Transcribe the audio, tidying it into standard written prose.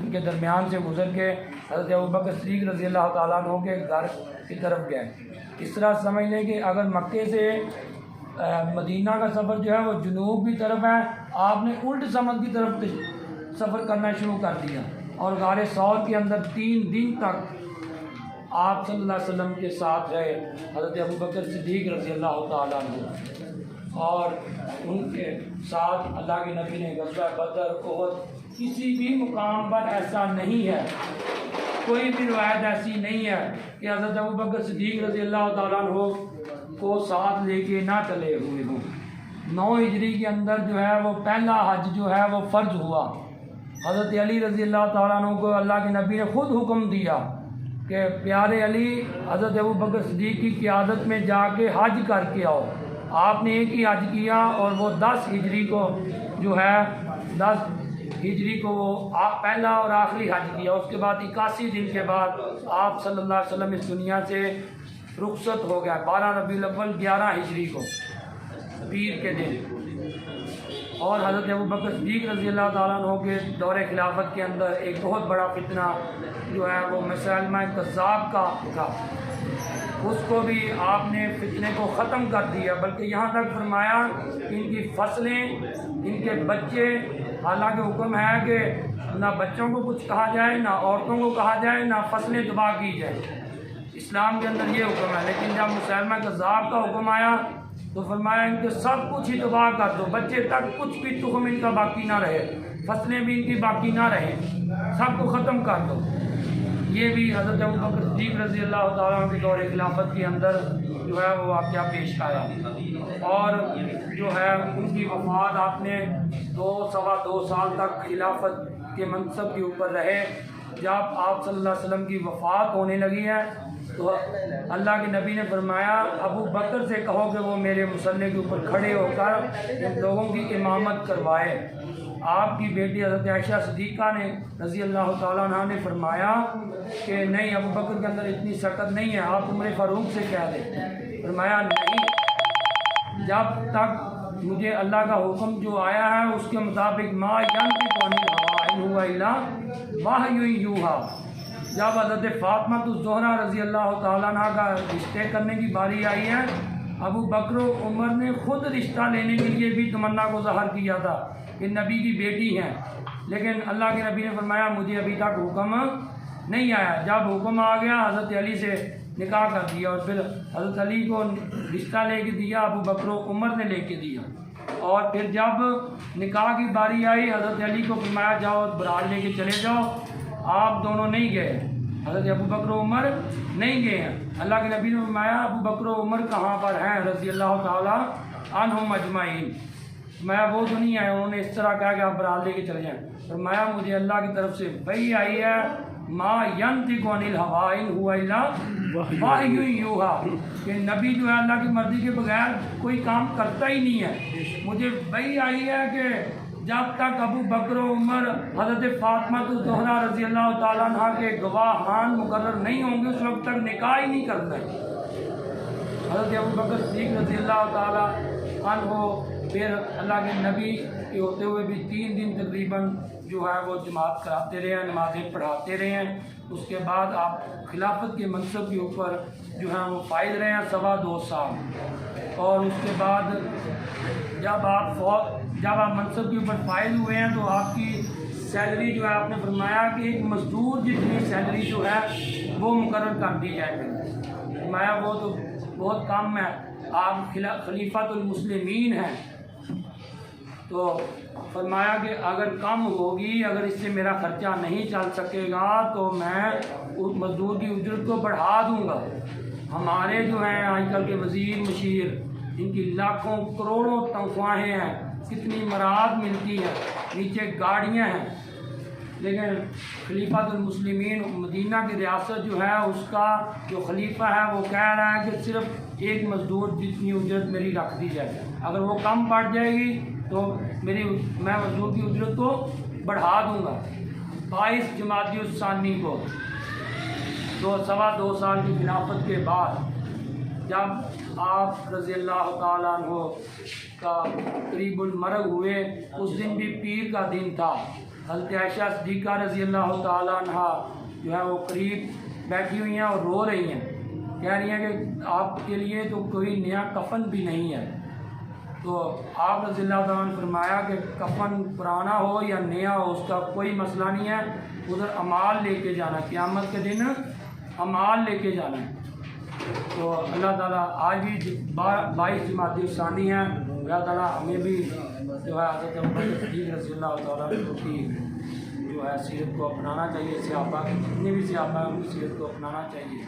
उनके दरमियान से गुजर के हज़रत अबू बकर सिद्दीक़ रज़ी अल्लाह ताला अन्हु के घर की तरफ गए। इस तरह समझ लें कि अगर मक्के से मदीना का सफ़र जो है वो जुनूब की तरफ है, आपने उल्ट समत की तरफ सफ़र करना शुरू कर दिया और गारे सौर के अंदर 3 दिन तक आप सल्लल्लाहु अलैहि वसल्लम के साथ रहे हज़रत अबू बकर सिद्दीक़ रज़ी अल्लाह ताला अन्हु। और उनके साथ अल्लाह के नबी ने ग़ज़वा बदर उहद किसी भी मुकाम पर ऐसा नहीं है, कोई भी रिवायत ऐसी नहीं है कि हज़रत अबू बकर सिद्दीक़ रज़ी अल्लाह ताला अन्हु को साथ लेके ना चले हुए हों। 9 हिजरी के अंदर जो है वो पहला हज जो है वो फ़र्ज हुआ। हज़रत अली रज़ी अल्लाह ताला अन्हु को अल्लाह के नबी ने ख़ुद हुक्म दिया कि प्यारे अली हज़रत अबू बकर सिद्दीक़ की क़ियादत में जाके हज करके आओ। आपने एक ही हज किया और वो 10 हिजरी को जो है 10 हिजरी को वो पहला और आखिरी हज किया। उसके बाद 81 दिन के बाद आप सल्लल्लाहु अलैहि वसल्लम इस दुनिया से रुखसत हो गया। 12 रबीउल अव्वल 11 हिजरी को पीर के दिन। और हज़रत अबू बकर सिद्दीक़ रज़ी अल्लाह ताला अन्हु के दौरे खिलाफत के अंदर एक बहुत बड़ा फितना जो है वो मुसैलमा कज़्ज़ाब का था, उसको भी आपने फितने को ख़त्म कर दिया। बल्कि यहाँ तक फरमाया कि इनकी फसलें, इनके बच्चे, हालांकि हुक्म है कि ना बच्चों को कुछ कहा जाए, ना औरतों को कहा जाए, ना फसलें तबाह की जाए, इस्लाम के अंदर ये हुक्म है। लेकिन जब मुसैलमा कज़्ज़ाब का हुक्म आया तो फरमाया इनके सब कुछ ही तबाह कर दो, बच्चे तक कुछ भी तुख़्म इनका बाकी ना रहे, फसलें भी इनकी बाकी ना रहे, सबको ख़त्म कर दो। ये भी हज़रत अबू बकर सिद्दीक़ रज़ी अल्लाह ताला अन्हु के दौरे खिलाफत के अंदर जो है वो वाक़या पेश आया। और जो है उनकी वफ़ात, आपने 2-2.25 साल तक खिलाफत के मनसब के ऊपर रहे। जब आप सल्लल्लाहु अलैहि वसल्लम की वफ़ात होने लगी है तो अल्लाह के नबी ने फरमाया अबू बकर से कहो कि वो मेरे मुसल्ले के ऊपर खड़े होकर इन लोगों की इमामत करवाए। आपकी बेटी हज़रत आयशा सिद्दीक़ा ने रज़ी अल्लाह ताला अन्हा ने फरमाया कि नहीं, अबू बकर के अंदर इतनी सकत नहीं है, आप उमर फ़ारूक से कह दें। फरमाया नहीं, जब तक मुझे अल्लाह का हुक्म जो आया है उसके मुताबिक मा यंतिक़ु अनिल हवा इन हुवा इल्ला वह्युन यूहा। जब हज़रत फ़ातिमा ज़ोहरा रज़ी अल्लाह ताला अन्हा का रिश्ते करने की बारी आई है, अबू बकर उमर ने ख़ुद रिश्ता लेने के लिए भी तमन्ना को ज़ाहिर किया था कि नबी की बेटी हैं, लेकिन अल्लाह के नबी ने फरमाया मुझे अभी तक हुक्म नहीं आया। जब हुक्म आ गया हज़रत अली से निकाह कर दिया और फिर हज़रत अली को रिश्ता लेके दिया, अबू बकर उमर ने लेके दिया। और फिर जब निकाह की बारी आई हज़रत अली को फरमाया जाओ बारात लेके चले जाओ, आप दोनों नहीं गए, हज़रत अबू बकर उमर नहीं गए हैं। अल्लाह के नबी ने फरमाया अबू बकर उमर कहाँ पर हैं रज़ी अल्लाह ताला अन्हुम अजमाइन, मैं वो तो नहीं आया। उन्होंने इस तरह कहा कि आप बारात लेके चले जाएँ। फरमाया मुझे अल्लाह की तरफ से वही आई है मा यंतिक़ु अनिल हवा इन हुवा इल्ला वह्युन यूहा, कि नबी जो है अल्लाह की मर्ज़ी के बगैर कोई काम करता ही नहीं है। मुझे वही आई है कि जब तक अबू बकर उमर हज़रत फ़ातिमा ज़ोहरा रज़ी अल्लाह ताला अन्हा के गवाहान मुकर्रर नहीं होंगे उस वक्त तक निकाह ही नहीं करना है। हज़रत अबू बकर सिद्दीक़ रज़ी अल्लाह ताला अन्हु फिर अल्लाह के नबी के होते हुए भी 3 दिन तकरीबन जो है वो जमात कराते रहे हैं, नमाज़ें पढ़ाते रहे हैं। उसके बाद आप खिलाफत के मनसब के ऊपर जो है वो फ़ाइज़ रहे हैं 2.25 साल। और उसके बाद जब आप मनसब के ऊपर फ़ाइज़ हुए हैं तो आपकी सैलरी जो है आपने फरमाया कि एक मज़दूर जितनी सैलरी जो है वो मुकर्रर कर दी जाएगी। फरमाया वो तो बहुत कम है, आप खलीफातुल मुस्लिमीन हैं। तो फरमाया कि अगर कम होगी, अगर इससे मेरा ख़र्चा नहीं चल सकेगा तो मैं उस मज़दूर की उजरत को बढ़ा दूँगा। हमारे जो हैं आजकल के वज़ीर मशीर, इनकी लाखों करोड़ों तनख्वाहें हैं, कितनी मराद मिलती है, नीचे गाड़ियाँ हैं, लेकिन खलीफातुल मुस्लिमीन मदीना की रियासत जो है उसका जो खलीफा है वो कह रहा है कि सिर्फ एक मज़दूर जितनी उजरत मेरी रख दी जाए, अगर वो कम पड़ जाएगी तो मैं मज़दूर की उजरत को बढ़ा दूँगा। 22 जमादी को 2.25 साल की खिलाफत के बाद जब आप रज़ी अल्लाह ताला अन्हु का करीबुल मरग हुए, उस दिन भी पीर का दिन था। हज़रत आयशा सिद्दीक़ा रज़ी अल्लाह तआला अन्हा जो है वो करीब बैठी हुई हैं और रो रही हैं, कह रही हैं कि आपके लिए तो कोई नया कफ़न भी नहीं है। तो आप रज़ी अल्लाह तआला ने फरमाया कि कफ़न पुराना हो या नया हो उसका कोई मसला नहीं है, उधर अमाल लेके जाना, क़यामत के दिन अमाल लेके जाना है। तो अल्लाह ताला आज भी 22 जमात सानी है, अल्लाह ताला हमें भी जो है हज़रत अबू बकर सिद्दीक़ रज़ी अल्लाह तआला की जो है सीरत को अपनाना चाहिए, सहाबा जितने भी सहाबा हैं उनकी सीरत को अपनाना चाहिए।